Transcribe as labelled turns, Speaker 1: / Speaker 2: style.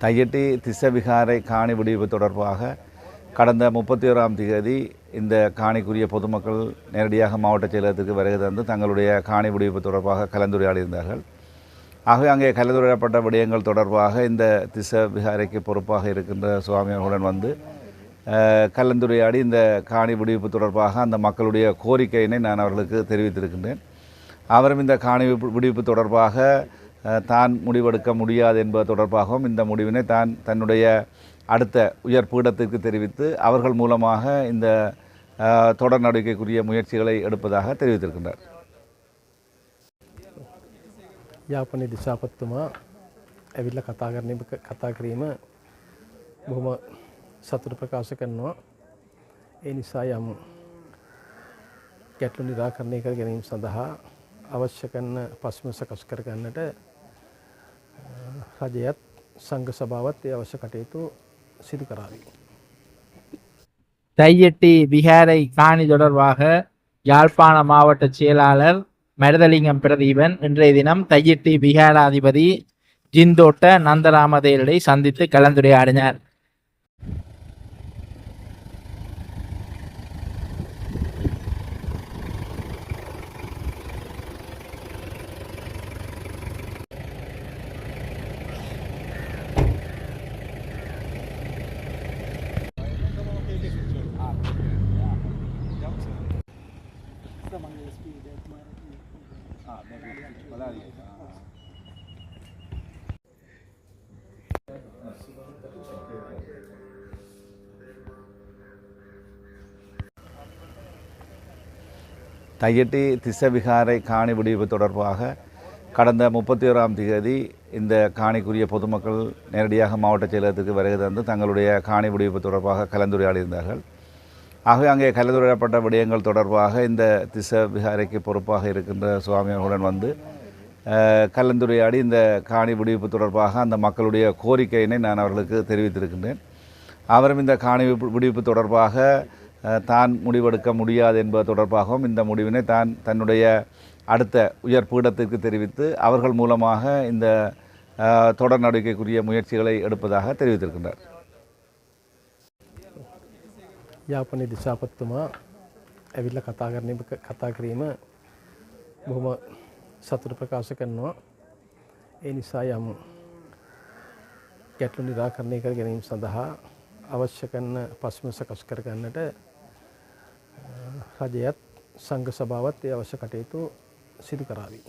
Speaker 1: தையட்டி திஸ்ஸவிகாரை காணி விடுவிப்பு தொடர்பாக கடந்த 31ஆம் தேதி இந்த காணிக்குரிய பொதுமக்கள் நேரடியாக மாவட்ட செயலகத்துக்கு வருகை தந்து தங்களுடைய காணி விடுவிப்பு தொடர்பாக கலந்துரையாடியிருந்தார்கள். ஆகவே அங்கே கலந்துரையாடப்பட்ட விடயங்கள் தொடர்பாக இந்த திஸ்ஸவிகாரைக்கு பொறுப்பாக இருக்கின்ற சுவாமி அவர்களுடன் வந்து கலந்துரையாடி இந்த காணி விடுவிப்பு தொடர்பாக அந்த மக்களுடைய கோரிக்கையினை நான் அவர்களுக்கு தெரிவித்திருக்கின்றேன். அவரும் இந்த காணி விடுவிப்பு தொடர்பாக தான் முடிவெடுக்க முடியாது என்பது தொடர்பாகவும் இந்த முடிவினை தன்னுடைய அடுத்த உயர் பீடத்திற்கு தெரிவித்து அவர்கள் மூலமாக இந்த தொடர் நடவடிக்கைக்குரிய முயற்சிகளை எடுப்பதாக தெரிவித்திருக்கின்றார்.
Speaker 2: යාපනයේ දිසාපතිතුමා ඇවිල්ලා කතා කිරීම බොහොම සතුට ප්‍රකාශ කරනවා. ඒ නිසා යම් ගැටලු නිරාකරණය කර ගැනීම සඳහා අවශ්‍ය කරන පසුබිම සකස් කර ගන්නට රජයත් සංඝ සභාවත් ඒ අවශ්‍ය කටයුතු සිදු කරાવી.
Speaker 3: தையட்டி விகாரை காணி தொடர்பாக யாழ்ப்பாண மாவட்ட செயலாளர் மருதலிங்கம் பிரதீபன் இன்றைய தினம் தையட்டி விகாராதிபதி ஜிந்தோட்ட நந்தராமதேரரை சந்தித்து கலந்துரையாடினார்.
Speaker 1: தையட்டி திஸ்ஸவிகாரை காணி விடுவிப்பு தொடர்பாக கடந்த 31ஆம் தேதி இந்த காணிக்குரிய பொதுமக்கள் நேரடியாக மாவட்ட செயலகத்துக்கு வருகை தந்து தங்களுடைய காணி விடுவிப்பு தொடர்பாக கலந்துரையாடியிருந்தார்கள். ஆகவே அங்கே கலந்துரையாடப்பட்ட விடயங்கள் தொடர்பாக இந்த திஸ்ஸவிகாரைக்கு பொறுப்பாக இருக்கின்ற சுவாமி அவர்களுடன் வந்து கலந்துரையாடி இந்த காணி விடுவிப்பு தொடர்பாக அந்த மக்களுடைய கோரிக்கையினை நான் அவர்களுக்கு தெரிவித்திருக்கின்றேன். அவரும் இந்த காணி விடுவிப்பு தொடர்பாக தான் முடிவெடுக்க முடியாது என்பது தொடர்பாகவும் இந்த முடிவினை தன்னுடைய அடுத்த உயர் பீடத்திற்கு தெரிவித்து அவர்கள் மூலமாக இந்த தொடர் நடவடிக்கைக்குரிய முயற்சிகளை எடுப்பதாக தெரிவித்திருக்கின்றார்.
Speaker 2: යාපනයේ දිසාපතිතුමා ඇවිල්ලා කතා කිරීම බොහොම සතුට ප්‍රකාශ කරනවා. ඒ නිසා යම් ගැටලු නිරාකරණය කර ගැනීම සඳහා අවශ්‍ය කරන පසුබිම සකස් කර ගන්නට රජයත් සංඝ සභාවත් ඒ අවශ්‍ය කටයුතු සිදු කරાવી.